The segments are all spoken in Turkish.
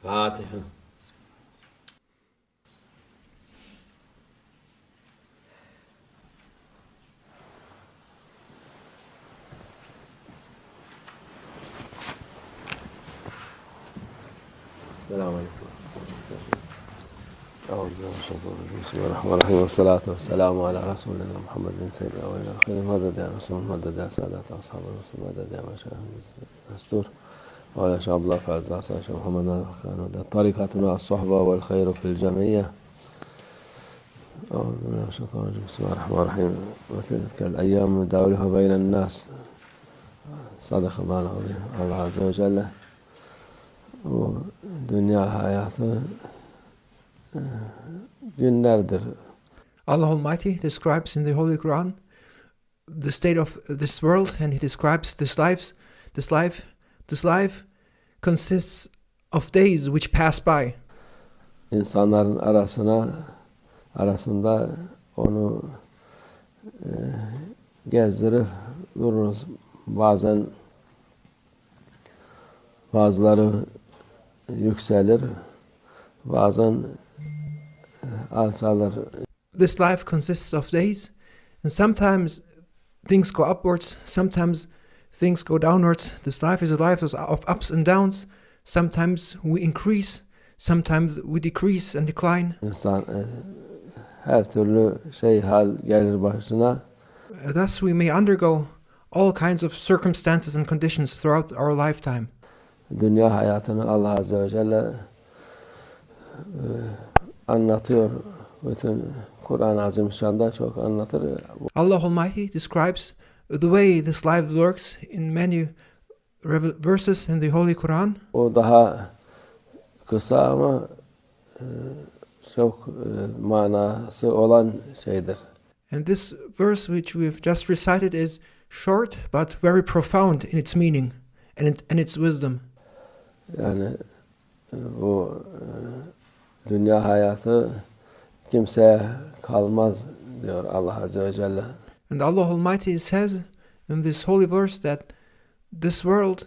Fatiha. السلام عليكم. أعوذ بالله من الشيطان الرجيم. بسم الله الرحمن الرحيم والصلاة والسلام على رسولنا محمد سيد الأولين والآخرين مدد يا رسول مدد يا سادات أصحاب الرسول مدد يا مشايخ الدستور وعلى شعب الله فعز عصا شيخ محمد كانوا طريقتنا الصحبة والخير في الجمعية. أعوذ بالله من الشيطان الرجيم. بسم الله الرحمن الرحيم. وتلك الأيام نداولها بين الناس. صدق الله العظيم. الله عز وجل dünya hayatı günlerdir. Allah Almighty describes in the Holy Quran the state of this world, and He describes this life consists of days which pass by. İnsanların arasında onu gezdirip dururuz. Bazen bazıları yükselir, bazen alçalır. This life consists of days, and sometimes things go upwards, sometimes things go downwards. This life is a life of ups and downs. Sometimes we increase, sometimes we decrease and decline. İnsan her türlü hal gelir başına. Thus we may undergo all kinds of circumstances and conditions throughout our lifetime. Dünya hayatını Allah Azze ve Celle anlatıyor. Bütün Kur'an-ı Azimüşşan'da çok anlatır. Allah Almighty describes the way this life works in many verses in the Holy Quran. O daha kısa ama çok manası olan şeydir. And this verse which we have just recited is short but very profound in its meaning and its wisdom. Yani bu dünya hayatı kimseye kalmaz diyor Allah Azze ve Celle. And Allah Almighty says in this holy verse that this world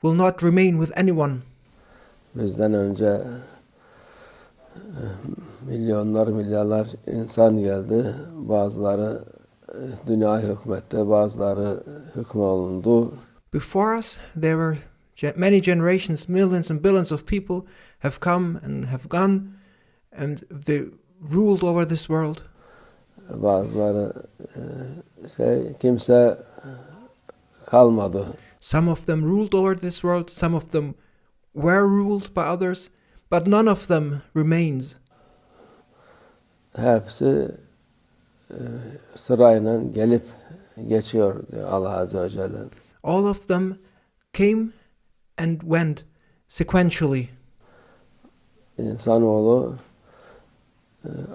will not remain with anyone. Bizden önce milyarlar insan geldi. Bazıları dünyaya hükmetti, bazıları hükmolundu. Before us there were many generations, millions and billions of people have come and have gone, and they ruled over this world. Bazıları kimse kalmadı. Some of them ruled over this world, some of them were ruled by others, but none of them remains. Hepsi sırayla gelip geçiyor diyor Allah Azze ve Celle. All of them came and went sequentially. İnsanoğlu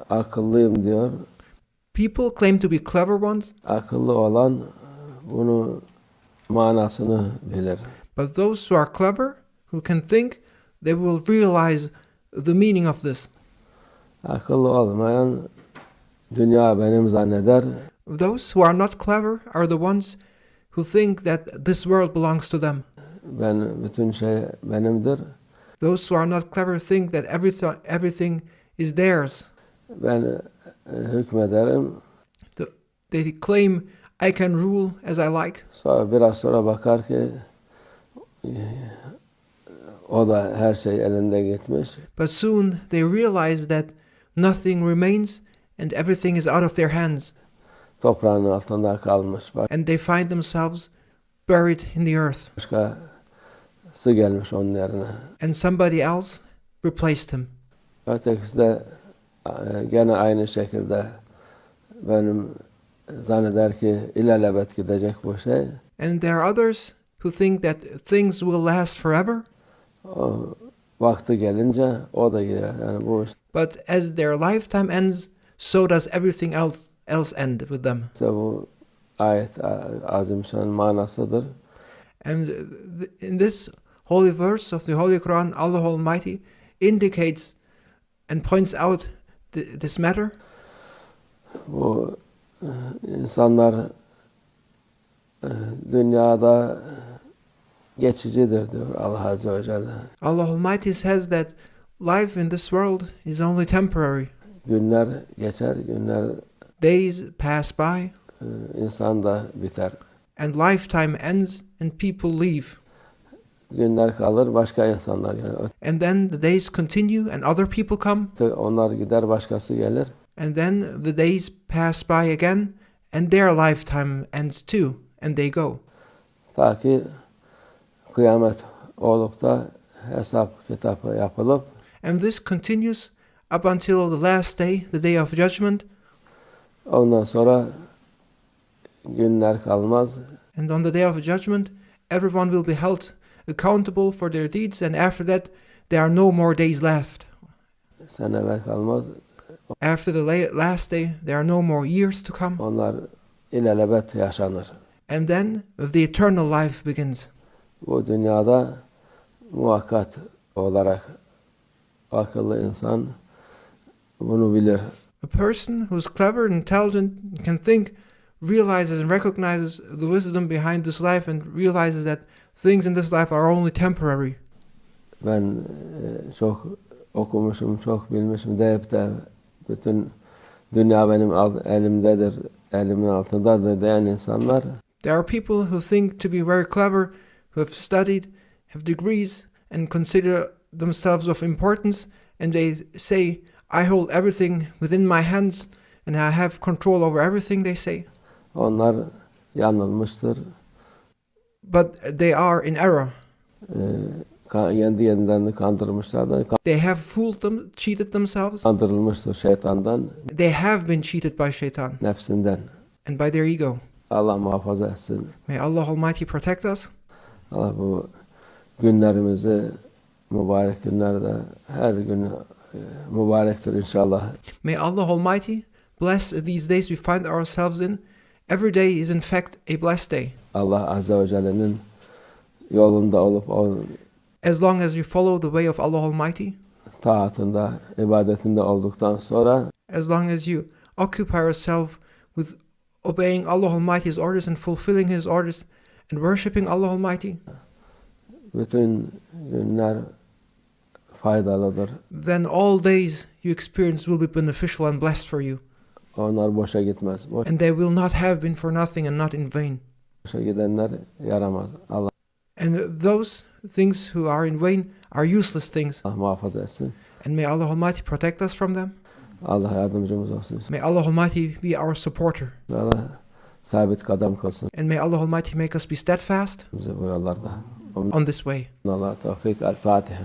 akıllıyım diyor. People claim to be clever ones. Akıllı olan bunu manasını bilir. But those who are clever, who can think, they will realize the meaning of this. Akıllı olmayan dünya benim zanneder. Those who are not clever are the ones who think that this world belongs to them. Bütün şey benimdir. Those who are not clever think that everything is theirs. Ben hükmederim. They claim I can rule as I like. Biraz sonra bakar ki o da her şey elinde gitmiş. But soon they realize that nothing remains and everything is out of their hands. Toprağın altında kalmış. And they find themselves buried in the earth. Başkası gelmiş onun yerine. And somebody else replaced him. Ötekisi de gene aynı şekilde benim zanneder ki ilelebet gidecek bu şey. And there are others who think that things will last forever. O vakti gelince o da gider. Yani bu. But as their lifetime ends, so does everything else end with them. İşte bu ayet azimşan manasıdır. And in this holy verse of the Holy Quran, Allah Almighty indicates and points out this matter. Bu insanlar dünyada geçicidir diyor Allah Azze ve Celle. Allah Almighty says that life in this world is only temporary. Günler geçer, günler Days pass by, insan da biter. and lifetime ends and people leave. Günler kalır, başka insanlar gelir. And then the days continue and other people come. Onlar gider, başkası gelir. And then the days pass by again and their lifetime ends too and they go. Ta ki kıyamet olup da hesap kitabı yapılıp And this continues up until the last day, the day of judgment. ondan sonra günler kalmaz. And on the day of judgment, everyone will be held accountable for their deeds, and after that, there are no more days left. Seneler kalmaz. After the last day, there are no more years to come. Onlar ilelebet yaşanır. And then the eternal life begins. Bu dünyada muhakkak olarak akıllı insan bunu bilir. A person who's clever and intelligent can think, realizes and recognizes the wisdom behind this life, and realizes that things in this life are only temporary. Ben çok okumuşum, çok bilmişim deyip de bütün dünya benim elimdedir, elimin altındadır diyen insanlar There are people who think to be very clever, who have studied, have degrees, and consider themselves of importance, and they say, I hold everything within my hands, and I have control over everything, they say. onlar yanılmıştır. But they are in error. Kendi kendilerini kandırmışlardır. They have fooled them, cheated themselves. Kandırılmıştır şeytandan, They have been cheated by shaitan nefsinden. and by their ego. Allah muhafaza etsin. May Allah Almighty protect us. Allah bu günlerimizi mübarek günlerde her gün mübarektir inşallah. May Allah Almighty bless these days we find ourselves in. Every day is in fact a blessed day. Allah Azze ve Celle'nin yolunda olup onun As long as you follow the way of Allah Almighty, taatında, ibadetinde olduktan sonra as long as you occupy yourself with obeying Allah Almighty's orders and fulfilling His orders and worshipping Allah Almighty, bütün günler faydalıdır. then all days you experience will be beneficial and blessed for you. Onlar boşa gitmez. And they will not have been for nothing and not in vain. Boşa gidenler yaramaz. Allah And those things who are in vain are useless things. muhafaza etsin. And may Allah Almighty protect us from them. Allah yardımcımız olsun. May Allah Almighty be our supporter. Allah sabit kadam kılsın And may Allah Almighty make us be steadfast bizi bu yollarda. on this way. Allah tevfik. El-Fatih.